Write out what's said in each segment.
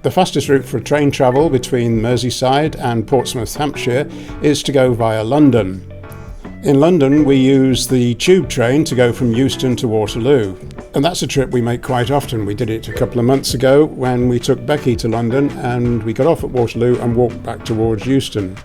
The fastest route for train travel between Merseyside and Portsmouth, Hampshire, is to go via London. In London, we use the tube train to go from Euston to Waterloo. And that's a trip we make quite often. We did it a couple of months ago when we took Becky to London and we got off at Waterloo and walked back towards Euston.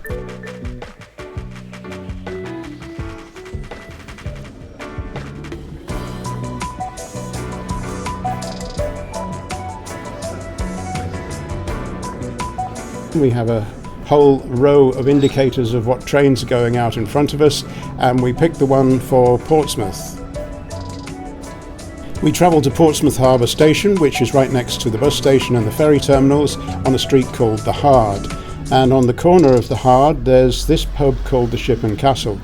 We have a whole row of indicators of what trains are going out in front of us, and we picked the one for Portsmouth. We travelled to Portsmouth Harbour Station, which is right next to the bus station and the ferry terminals, on a street called the Hard. And on the corner of the Hard there's this pub called the Ship and Castle.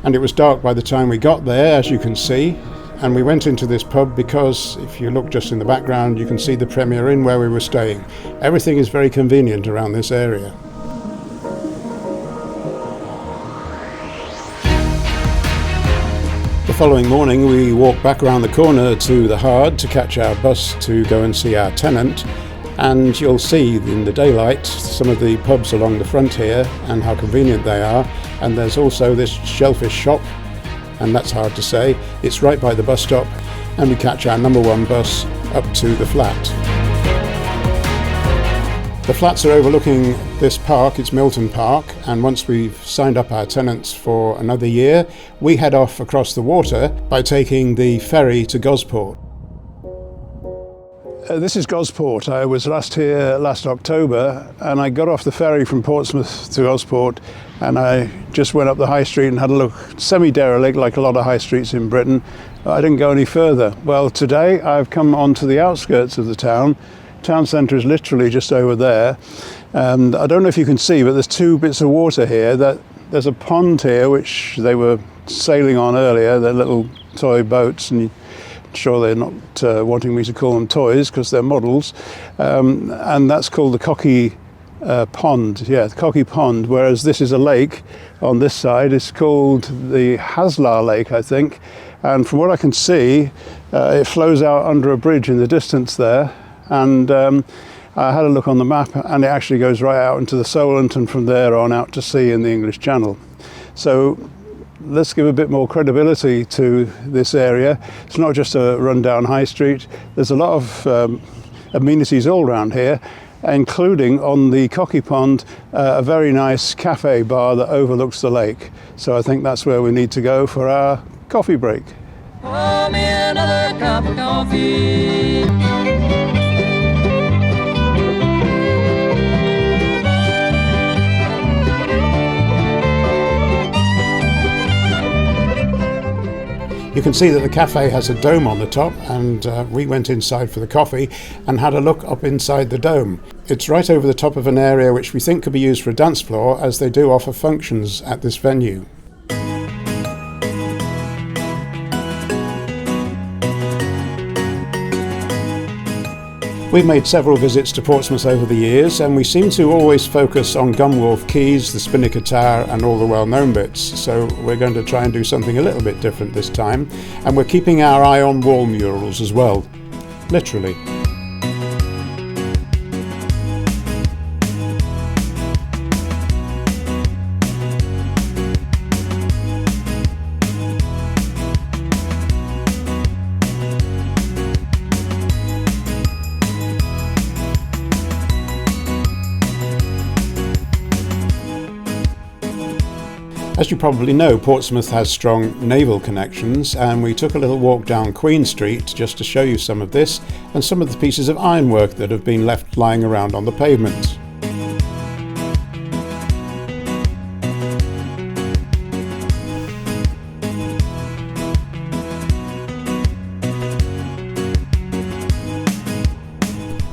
And it was dark by the time we got there, as you can see, and we went into this pub because if you look just in the background you can see the Premier Inn where we were staying. Everything is very convenient around this area. The following morning we walked back around the corner to the Hard to catch our bus to go and see our tenant, and you'll see in the daylight some of the pubs along the front here and how convenient they are. And there's also this shellfish shop, and that's hard to say. It's right by the bus stop, and we catch our number 1 bus up to the flat. The flats are overlooking this park, it's Milton Park, and once we've signed up our tenants for another year, we head off across the water by taking the ferry to Gosport. This is Gosport. I was last here last October, and I got off the ferry from Portsmouth to Gosport, and I just went up the high street and had a look. Semi-derelict, like a lot of high streets in Britain. I didn't go any further. Well, today I've come onto the outskirts of the town. Town centre is literally just over there, and I don't know if you can see, but there's 2 bits of water here. There's a pond here which they were sailing on earlier, their little toy boats, and I'm sure they're not wanting me to call them toys because they're models, and that's called the Cocky Pond. Yeah, the Cocky Pond, whereas this is a lake on this side. It's called the Haslar Lake, I think, and from what I can see it flows out under a bridge in the distance there. And I had a look on the map, and it actually goes right out into the Solent and from there on out to sea in the English Channel. So let's give a bit more credibility to this area. It's not just a rundown high street. There's a lot of amenities all around here, including on the Cocky Pond a very nice cafe bar that overlooks the lake. So I think that's where we need to go for our coffee break. Pour me another cup of coffee. You can see that the cafe has a dome on the top, and we went inside for the coffee and had a look up inside the dome. It's right over the top of an area which we think could be used for a dance floor, as they do offer functions at this venue. We've made several visits to Portsmouth over the years, and we seem to always focus on Gunwharf Quays, the Spinnaker Tower and all the well-known bits, so we're going to try and do something a little bit different this time, and we're keeping our eye on wall murals as well, literally. As you probably know, Portsmouth has strong naval connections, and we took a little walk down Queen Street just to show you some of this and some of the pieces of ironwork that have been left lying around on the pavement.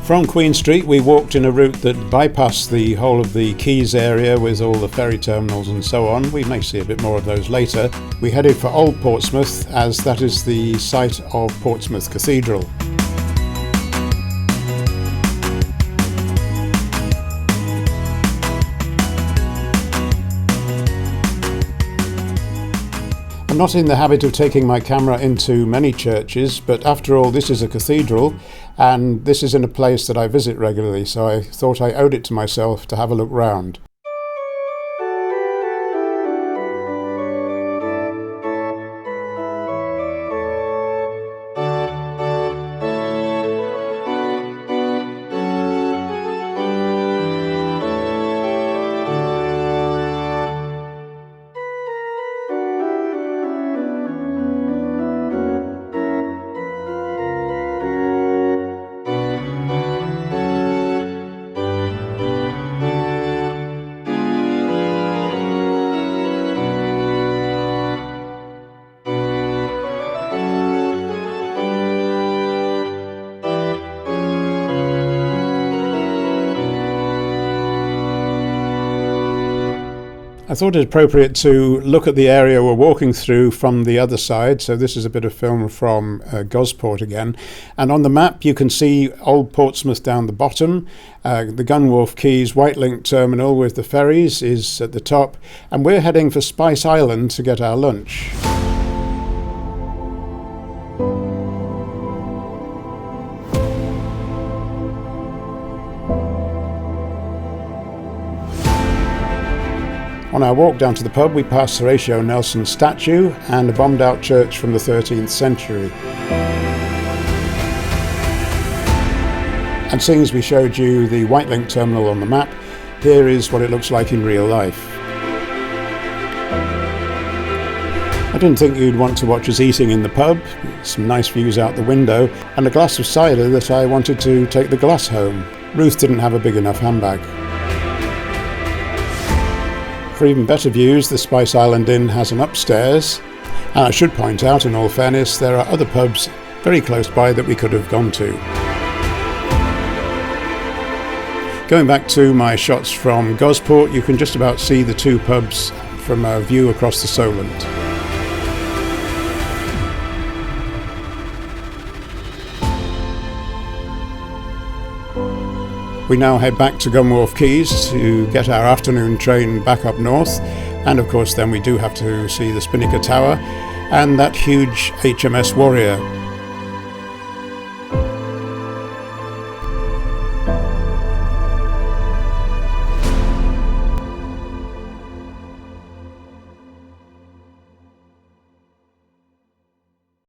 From Queen Street we walked in a route that bypassed the whole of the quays area with all the ferry terminals and so on. We may see a bit more of those later. We headed for Old Portsmouth, as that is the site of Portsmouth Cathedral. I'm not in the habit of taking my camera into many churches, but after all this is a cathedral, and this is in a place that I visit regularly, so I thought I owed it to myself to have a look round. I thought it appropriate to look at the area we're walking through from the other side. So this is a bit of film from Gosport again. And on the map you can see Old Portsmouth down the bottom. The Gunwharf Quays White Link terminal with the ferries is at the top. And we're heading for Spice Island to get our lunch. On our walk down to the pub, we passed Horatio Nelson's statue and a bombed-out church from the 13th century. And seeing as we showed you the White Link terminal on the map, here is what it looks like in real life. I didn't think you'd want to watch us eating in the pub, some nice views out the window, and a glass of cider that I wanted to take the glass home. Ruth didn't have a big enough handbag. For even better views, the Spice Island Inn has an upstairs, and I should point out, in all fairness, there are other pubs very close by that we could have gone to. Going back to my shots from Gosport, you can just about see the two pubs from a view across the Solent. We now head back to Gunwharf Quays to get our afternoon train back up north, and of course then we do have to see the Spinnaker Tower and that huge HMS Warrior.